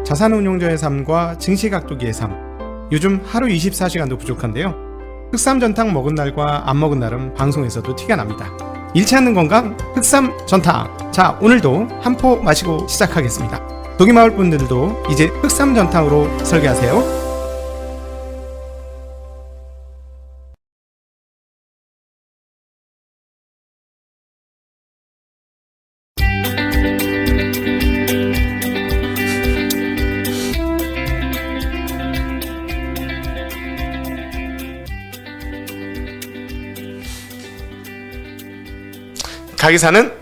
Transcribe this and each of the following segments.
자산운용자의 삶과 증시각도기의 삶. 요즘 하루 24시간도 부족한데요. 흑삼전탕 먹은 날과 안 먹은 날은 방송에서도 티가 납니다. 잃지 않는 건강 흑삼전탕. 자, 오늘도 한 포 마시고 시작하겠습니다. 독이마을 분들도 이제 흑삼전탕으로 설계하세요. 가게 사는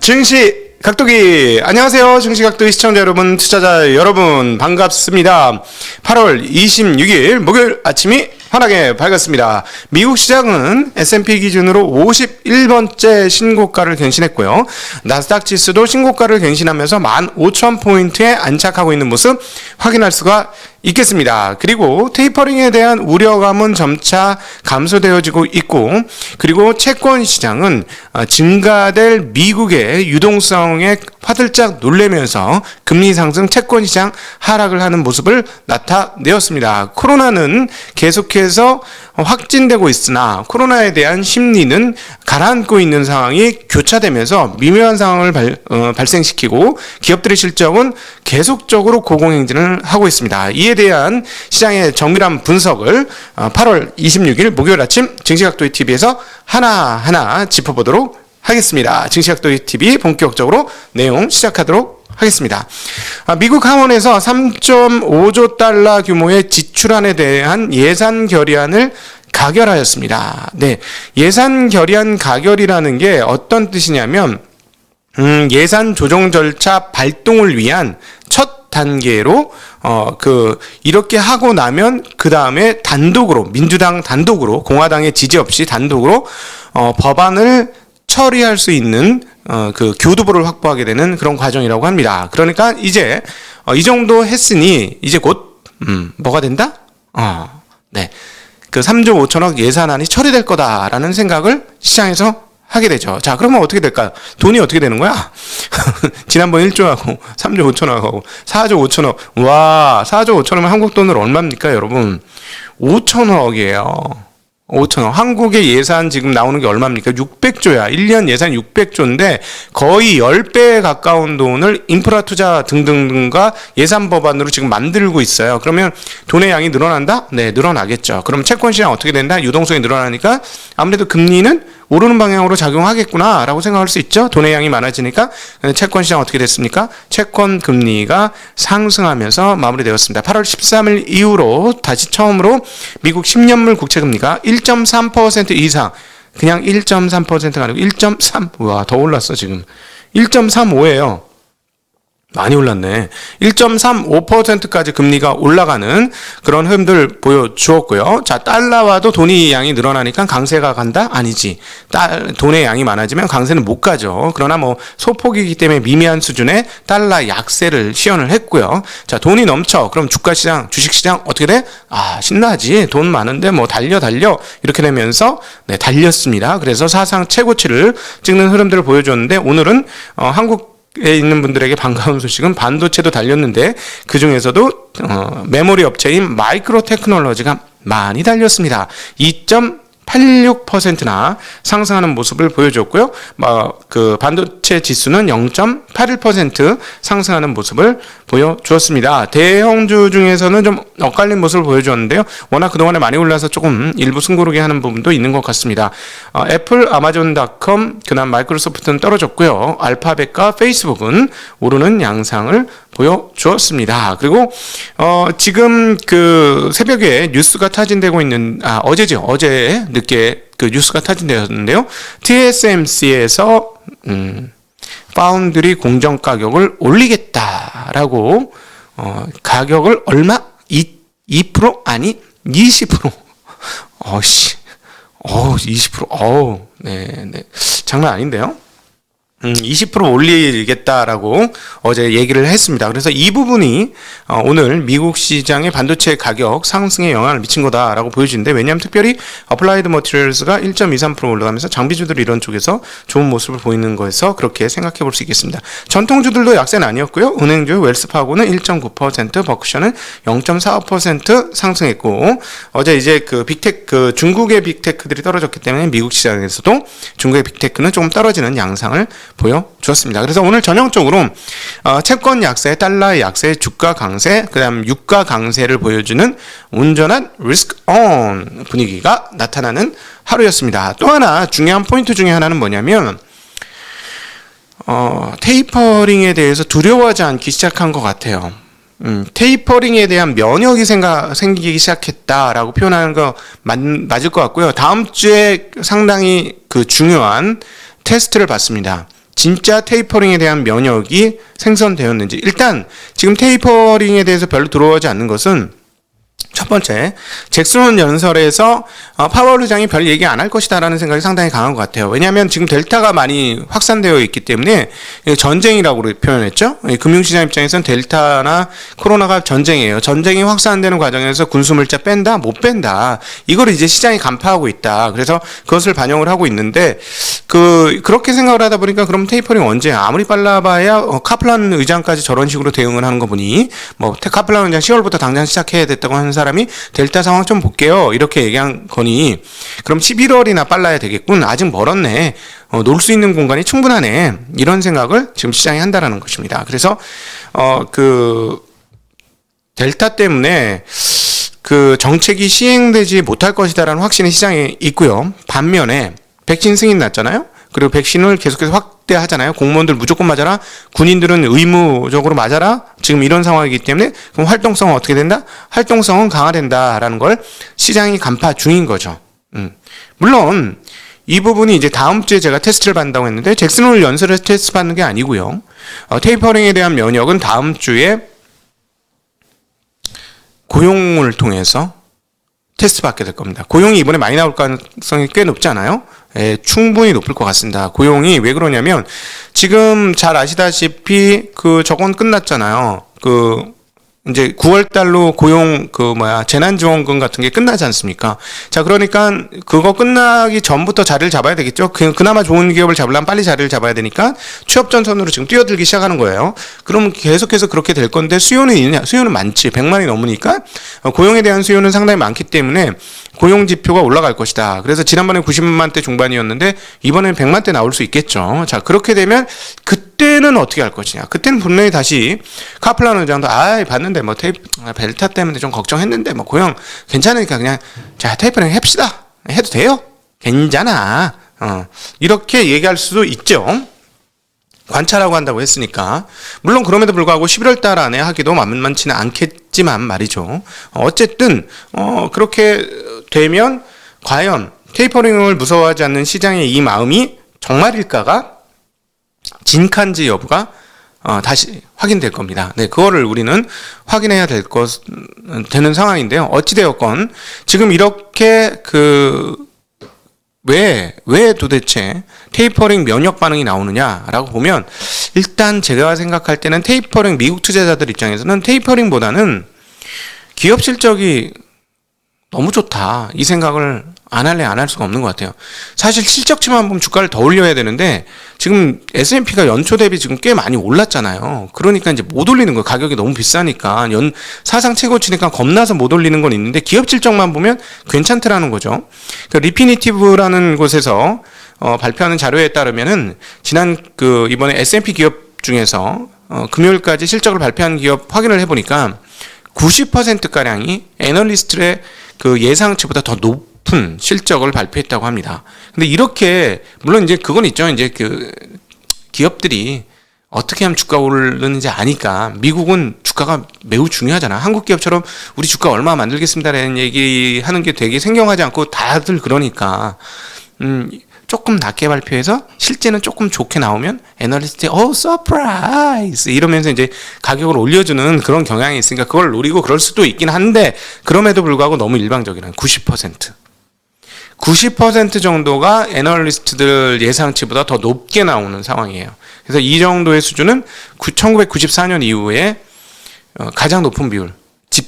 증시 각도기. 안녕하세요, 증시 각도기 시청자 여러분, 투자자 여러분, 반갑습니다. 8월 26일 목요일 아침이 환하게 밝았습니다. 미국 시장은 S&P 기준으로 51번째 신고가를 갱신했고요. 나스닥 지수도 신고가를 갱신하면서 15,000포인트에 안착하고 있는 모습 확인할 수가 있겠습니다. 그리고 테이퍼링에 대한 우려감은 점차 감소되어지고 있고, 그리고 채권 시장은 증가될 미국의 유동성에 화들짝 놀래면서 금리 상승, 채권 시장 하락을 하는 모습을 나타내었습니다. 코로나는 계속해서 확진되고 있으나 코로나에 대한 심리는 가라앉고 있는 상황이 교차되면서 미묘한 상황을 발생시키고 기업들의 실적은 계속적으로 고공행진을 하고 있습니다. 이에 대한 시장의 정밀한 분석을 8월 26일 목요일 아침 증시각도기 TV에서 하나하나 짚어보도록 하겠습니다. 증시각도기 TV 본격적으로 내용 시작하도록 하겠습니다. 미국 하원에서 3.5조 달러 규모의 지출안에 대한 예산 결의안을 가결하였습니다. 네, 예산 결의안 가결이라는 게 어떤 뜻이냐면 예산 조정 절차 발동을 위한 첫 단계로 이렇게 하고 나면 그 다음에 단독으로, 민주당 단독으로, 공화당의 지지 없이 단독으로 법안을 처리할 수 있는 그 교두보를 확보하게 되는 그런 과정이라고 합니다. 그러니까 이제 이 정도 했으니 이제 곧 뭐가 된다? 네, 그 3조 5천억 예산안이 처리될 거다라는 생각을 시장에서 하게 되죠. 자, 그러면 어떻게 될까요? 돈이 어떻게 되는 거야? 지난번 1조하고 3조 5천억하고 4조 5천억. 와, 4조 5천억이면 한국 돈으로 얼마입니까, 여러분? 5천억이에요. 5천억. 한국의 예산 지금 나오는 게 얼마입니까? 600조야. 1년 예산 600조인데 거의 10배에 가까운 돈을 인프라 투자 등등과 예산 법안으로 지금 만들고 있어요. 그러면 돈의 양이 늘어난다? 네, 늘어나겠죠. 그럼 채권 시장 어떻게 된다? 유동성이 늘어나니까 아무래도 금리는 오르는 방향으로 작용하겠구나 라고 생각할 수 있죠. 돈의 양이 많아지니까. 채권 시장 어떻게 됐습니까? 채권 금리가 상승하면서 마무리되었습니다. 8월 13일 이후로 다시 처음으로 미국 10년물 국채금리가 1.3% 이상, 그냥 1.3%가 아니고 1.3, 와, 더 올랐어 지금. 1.35예요. 많이 올랐네. 1.35%까지 금리가 올라가는 그런 흐름들 보여주었고요. 자, 달러와도 돈의 양이 늘어나니까 강세가 간다? 아니지. 돈의 양이 많아지면 강세는 못 가죠. 그러나 뭐 소폭이기 때문에 미미한 수준의 달러 약세를 시연을 했고요. 자, 돈이 넘쳐. 그럼 주가시장, 주식시장 어떻게 돼? 신나지. 돈 많은데 뭐 달려. 이렇게 되면서 네, 달렸습니다. 그래서 사상 최고치를 찍는 흐름들을 보여줬는데 오늘은 한국에 있는 분들에게 반가운 소식은 반도체도 달렸는데 그 중에서도 메모리 업체인 마이크로 테크놀로지가 많이 달렸습니다. 2.86%나 상승하는 모습을 보여줬고요. 그 반도체 지수는 0.81% 상승하는 모습을 보여주었습니다. 대형주 중에서는 좀 엇갈린 모습을 보여주었는데요. 워낙 그동안에 많이 올라서 조금 일부 숨고르게 하는 부분도 있는 것 같습니다. 애플, 아마존.com, 그다음 마이크로소프트는 떨어졌고요. 알파벳과 페이스북은 오르는 양상을 보여주었습니다. 그리고 지금 그 새벽에 뉴스가 타진되고 있는 어제죠. 어제 늦게 그 뉴스가 타진되었는데요. TSMC에서 파운드리 공정 가격을 올리겠다라고 가격을 얼마? 2% 아니 20%. 20%. 네. 장난 아닌데요. 20% 올리겠다라고 어제 얘기를 했습니다. 그래서 이 부분이 오늘 미국 시장의 반도체 가격 상승에 영향을 미친 거다라고 보여지는데, 왜냐하면 특별히 어플라이드 머티리얼스가 1.23% 올라가면서 장비주들이 이런 쪽에서 좋은 모습을 보이는 거에서 그렇게 생각해 볼 수 있겠습니다. 전통주들도 약세는 아니었고요. 은행주 웰스파고는 1.9%, 버크셔는 0.45% 상승했고, 어제 이제 그 빅테크, 중국의 빅테크들이 떨어졌기 때문에 미국 시장에서도 중국의 빅테크는 조금 떨어지는 양상을 보여주었습니다. 그래서 오늘 전형적으로 채권 약세, 달러 약세, 주가 강세, 그다음 유가 강세를 보여주는 온전한 리스크 온 분위기가 나타나는 하루였습니다. 또 하나 중요한 포인트 중에 하나는 뭐냐면 테이퍼링에 대해서 두려워하지 않기 시작한 것 같아요. 테이퍼링에 대한 면역이 생기기 시작했다라고 표현하는 거 맞을 것 같고요. 다음 주에 상당히 그 중요한 테스트를 받습니다. 진짜 테이퍼링에 대한 면역이 생성되었는지. 일단 지금 테이퍼링에 대해서 별로 들어오지 않는 것은, 첫 번째, 잭슨 연설에서 파월 의장이 별 얘기 안 할 것이다라는 생각이 상당히 강한 것 같아요. 왜냐하면 지금 델타가 많이 확산되어 있기 때문에 전쟁이라고 표현했죠. 금융시장 입장에서는 델타나 코로나가 전쟁이에요. 전쟁이 확산되는 과정에서 군수물자 뺀다? 못 뺀다. 이걸 이제 시장이 간파하고 있다. 그래서 그것을 반영을 하고 있는데, 그렇게 생각을 하다 보니까 그럼 테이퍼링 언제? 아무리 빨라봐야 카플란 의장까지 저런 식으로 대응을 하는 거 보니, 카플란 의장 10월부터 당장 시작해야 됐다고 하는 사람이 델타 상황 좀 볼게요, 이렇게 얘기한 거니 그럼 11월이나 빨라야 되겠군, 아직 멀었네, 놀 수 있는 공간이 충분하네, 이런 생각을 지금 시장이 한다라는 것입니다. 그래서 델타 때문에 그 정책이 시행되지 못할 것이다라는 확신이 시장에 있고요. 반면에 백신 승인 났잖아요. 그리고 백신을 계속해서 확대하잖아요. 공무원들 무조건 맞아라, 군인들은 의무적으로 맞아라, 지금 이런 상황이기 때문에 그럼 활동성은 어떻게 된다? 활동성은 강화된다라는 걸 시장이 간파 중인 거죠. 물론 이 부분이 이제 다음 주에 제가 테스트를 받는다고 했는데, 잭슨 홀 연설에서 테스트 받는 게 아니고요. 테이퍼링에 대한 면역은 다음 주에 고용을 통해서 테스트 받게 될 겁니다. 고용이 이번에 많이 나올 가능성이 꽤 높잖아요. 충분히 높을 것 같습니다. 고용이 왜 그러냐면, 지금 잘 아시다시피 저건 끝났잖아요. 이제 9월 달로 고용 재난지원금 같은 게 끝나지 않습니까? 자, 그러니까 그거 끝나기 전부터 자리를 잡아야 되겠죠. 그나마 좋은 기업을 잡으려면 빨리 자리를 잡아야 되니까 취업 전선으로 지금 뛰어들기 시작하는 거예요. 그럼 계속해서 그렇게 될 건데, 수요는 있느냐? 수요는 많지. 100만이 넘으니까 고용에 대한 수요는 상당히 많기 때문에 고용 지표가 올라갈 것이다. 그래서 지난번에 90만 대 중반이었는데 이번에는 100만 대 나올 수 있겠죠. 자, 그렇게 되면 그때는 어떻게 할 것이냐? 그때는 분명히 다시 카플란 의장도 봤는데 벨타 때문에 좀 걱정했는데 고용 괜찮으니까 그냥 자, 테이퍼링 합시다. 해도 돼요? 괜찮아. 이렇게 얘기할 수도 있죠. 관찰하고 한다고 했으니까. 물론 그럼에도 불구하고 11월 달 안에 하기도 만만치는 않겠지만 말이죠. 어쨌든 그렇게 되면 과연 테이퍼링을 무서워하지 않는 시장의 이 마음이 정말일까가 진칸지 여부가 다시 확인될 겁니다. 네, 그거를 우리는 확인해야 되는 상황인데요. 어찌되었건 지금 이렇게 왜 도대체 테이퍼링 면역 반응이 나오느냐라고 보면, 일단 제가 생각할 때는 테이퍼링, 미국 투자자들 입장에서는 테이퍼링보다는 기업 실적이 너무 좋다, 이 생각을 안 할 수가 없는 것 같아요. 사실 실적치만 보면 주가를 더 올려야 되는데, 지금 S&P가 연초 대비 지금 꽤 많이 올랐잖아요. 그러니까 이제 못 올리는 거예요. 가격이 너무 비싸니까. 사상 최고치니까 겁나서 못 올리는 건 있는데, 기업 실적만 보면 괜찮더라는 거죠. 리피니티브라는 곳에서 발표하는 자료에 따르면은 이번에 S&P 기업 중에서 금요일까지 실적을 발표한 기업 확인을 해보니까 90%가량이 애널리스트의 예상치보다 더 높은 실적을 발표했다고 합니다. 근데 이렇게, 물론 이제 그건 있죠. 이제 기업들이 어떻게 하면 주가 오르는지 아니까. 미국은 주가가 매우 중요하잖아. 한국 기업처럼 우리 주가 얼마 만들겠습니다라는 얘기하는 게 되게 생경하지 않고 다들 그러니까. 조금 낮게 발표해서 실제는 조금 좋게 나오면 애널리스트의 서프라이즈 이러면서 이제 가격을 올려주는 그런 경향이 있으니까 그걸 노리고 그럴 수도 있긴 한데, 그럼에도 불구하고 너무 일방적이라는 90%. 90% 정도가 애널리스트들 예상치보다 더 높게 나오는 상황이에요. 그래서 이 정도의 수준은 1994년 이후에 가장 높은 비율,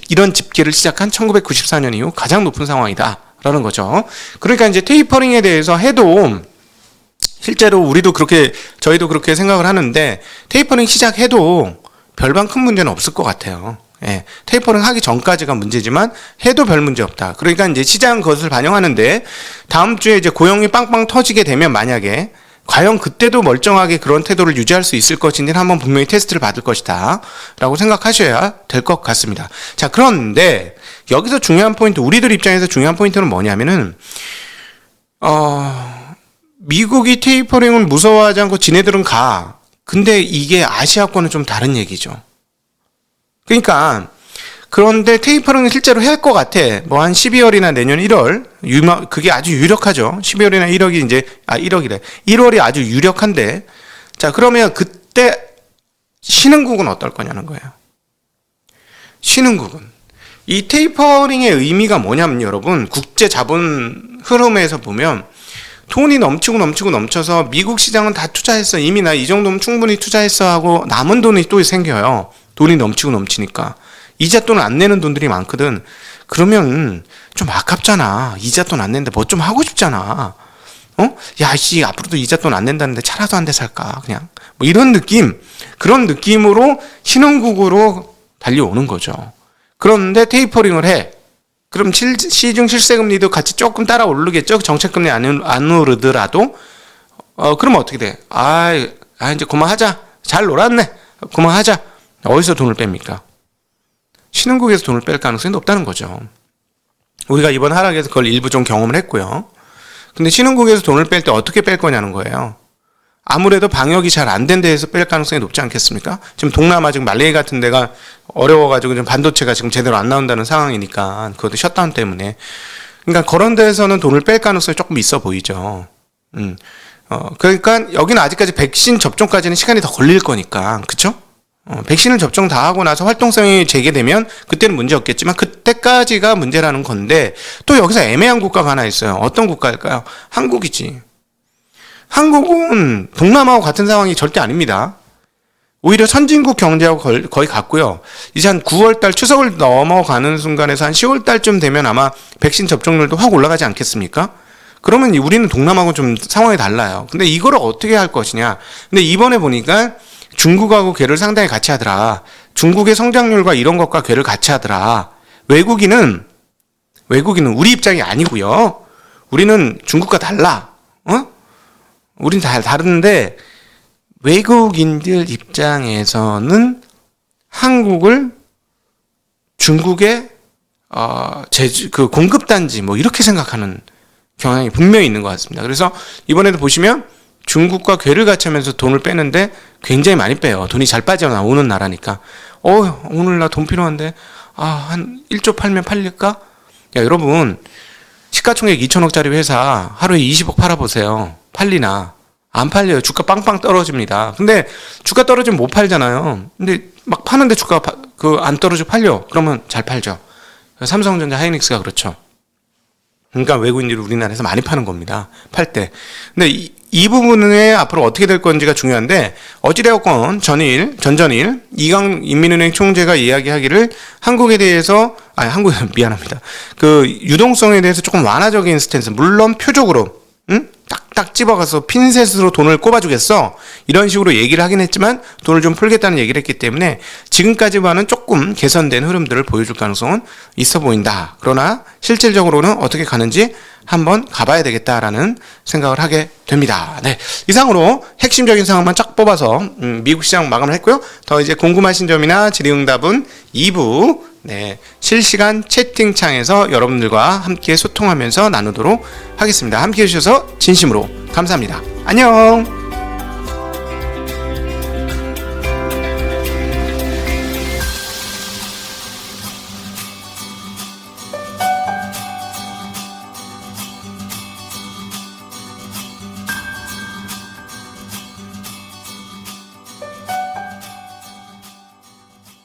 이런 집계를 시작한 1994년 이후 가장 높은 상황이다라는 거죠. 그러니까 이제 테이퍼링에 대해서 해도 실제로 저희도 그렇게 생각을 하는데 테이퍼링 시작해도 별반 큰 문제는 없을 것 같아요. 예, 테이퍼링 하기 전까지가 문제지만 해도 별 문제 없다. 그러니까 이제 시장 그것을 반영하는데 다음 주에 이제 고용이 빵빵 터지게 되면 만약에 과연 그때도 멀쩡하게 그런 태도를 유지할 수 있을 것인지는 한번 분명히 테스트를 받을 것이다 라고 생각하셔야 될 것 같습니다. 자, 그런데 여기서 중요한 포인트, 우리들 입장에서 중요한 포인트는 뭐냐면은 미국이 테이퍼링을 무서워하지 않고 지네들은 가. 근데 이게 아시아권은 좀 다른 얘기죠. 그러니까 그런데 테이퍼링을 실제로 할 것 같아. 뭐 한 12월이나 내년 1월 그게 아주 유력하죠. 12월이나 1월이 이제 1월이 아주 유력한데 자 그러면 그때 신흥국은 어떨 거냐는 거예요. 신흥국은 이 테이퍼링의 의미가 뭐냐면 여러분 국제 자본 흐름에서 보면 돈이 넘쳐서 미국 시장은 다 투자했어. 이미 나 이 정도면 충분히 투자했어 하고 남은 돈이 또 생겨요. 돈이 넘치니까. 이자 돈 안 내는 돈들이 많거든. 그러면 좀 아깝잖아. 이자 돈 안 내는데 뭐 좀 하고 싶잖아. 야, 앞으로도 이자 돈 안 낸다는데 차라도 한 대 살까? 그냥. 뭐 이런 느낌. 그런 느낌으로 신흥국으로 달려오는 거죠. 그런데 테이퍼링을 해. 그럼 시중 실세금리도 같이 조금 따라 오르겠죠? 정책금리 안 오르더라도. 그럼 어떻게 돼? 이제 그만하자. 잘 놀았네. 그만하자. 어디서 돈을 뺍니까? 신흥국에서 돈을 뺄 가능성이 높다는 거죠. 우리가 이번 하락에서 그걸 일부 좀 경험을 했고요. 근데 신흥국에서 돈을 뺄 때 어떻게 뺄 거냐는 거예요. 아무래도 방역이 잘 안 된 데에서 뺄 가능성이 높지 않겠습니까? 지금 동남아 지금 말레이 같은 데가 어려워가지고 지금 반도체가 지금 제대로 안 나온다는 상황이니까 그것도 셧다운 때문에. 그러니까 그런 데에서는 돈을 뺄 가능성이 조금 있어 보이죠. 그러니까 여기는 아직까지 백신 접종까지는 시간이 더 걸릴 거니까. 그쵸? 백신을 접종 다 하고 나서 활동성이 재개되면 그때는 문제 없겠지만 그때까지가 문제라는 건데 또 여기서 애매한 국가가 하나 있어요. 어떤 국가일까요? 한국이지. 한국은 동남아하고 같은 상황이 절대 아닙니다. 오히려 선진국 경제하고 거의 같고요. 이제 한 9월달 추석을 넘어가는 순간에서 한 10월달쯤 되면 아마 백신 접종률도 확 올라가지 않겠습니까? 그러면 우리는 동남아하고 좀 상황이 달라요. 근데 이거를 어떻게 할 것이냐. 근데 이번에 보니까 중국하고 궤를 상당히 같이 하더라. 중국의 성장률과 이런 것과 궤를 같이 하더라. 외국인은 우리 입장이 아니고요. 우리는 중국과 달라. 우린 다 다른데 외국인들 입장에서는 한국을 중국의 공급단지 뭐 이렇게 생각하는 경향이 분명히 있는 것 같습니다. 그래서 이번에도 보시면 중국과 궤를 같이 하면서 돈을 빼는데 굉장히 많이 빼요. 돈이 잘 빠져나오는 나라니까. 오늘 나 돈 필요한데 한 1조 팔면 팔릴까? 야, 여러분 시가총액 2천억짜리 회사 하루에 20억 팔아보세요. 팔리나? 안 팔려요. 주가 빵빵 떨어집니다. 근데 주가 떨어지면 못 팔잖아요. 근데 막 파는데 주가가 안 떨어지고 팔려. 그러면 잘 팔죠. 삼성전자, 하이닉스가 그렇죠. 그러니까 외국인들이 우리나라에서 많이 파는 겁니다. 팔 때. 근데 이 부분에 앞으로 어떻게 될 건지가 중요한데 어찌되었건 전전일 이강 인민은행 총재가 이야기하기를 한국에 대해서 미안합니다. 유동성에 대해서 조금 완화적인 스탠스. 물론 표적으로 딱딱 집어가서 핀셋으로 돈을 꼽아주겠어. 이런 식으로 얘기를 하긴 했지만 돈을 좀 풀겠다는 얘기를 했기 때문에 지금까지와는 조금 개선된 흐름들을 보여줄 가능성은 있어 보인다. 그러나 실질적으로는 어떻게 가는지 한번 가봐야 되겠다라는 생각을 하게 됩니다. 네, 이상으로 핵심적인 상황만 쫙 뽑아서 미국 시장 마감을 했고요. 더 이제 궁금하신 점이나 질의응답은 2부 실시간 채팅창에서 여러분들과 함께 소통하면서 나누도록 하겠습니다. 함께 해주셔서 진심으로 감사합니다. 안녕.